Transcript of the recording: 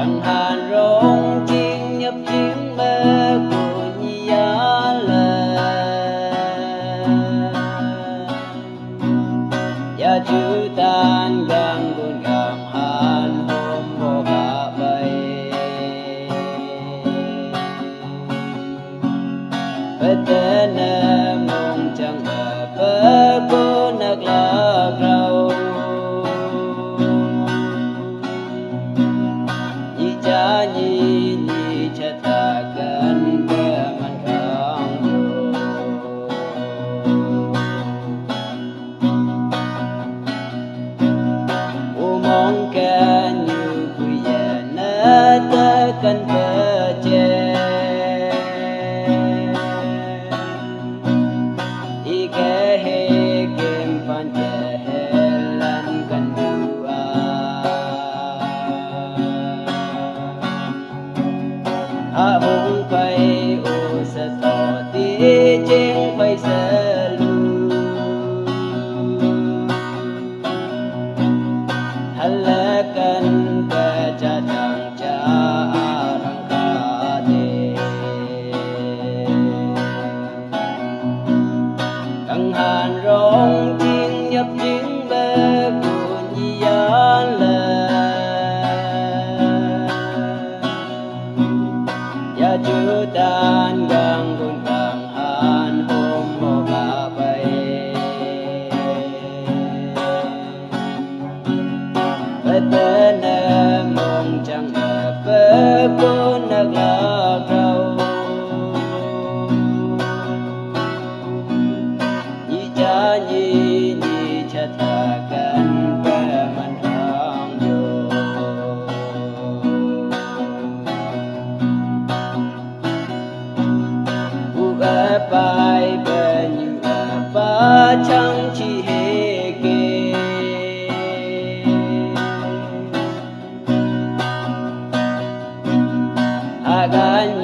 đặng hàn rong chiên nhập chiếng bê của nhia lệ ya chữ tan gang gun gam hàn hôm vô cả bay bê tê nê mong chẳng bê cô nạc lạc rau cha nhi nhi cha ta cần bê man khang vô mong ca như quy ya na ta cần bê che i ke he kem pan che he lan kan hùng phai ô sa to ti cheng phai sa lu halakan ka cha tang cha arang ka de căng hàn rong chiên nhập chiếng bê của nhia lệ ya chữ tan gang gun gang hàn hôm mô cả bay bê tê nê mong chẳng bê cô nạc lạc rau nhi cha nhi nhi cha ta cần bê man khang vô bai bên như ba chẳng chỉ hệ kê gan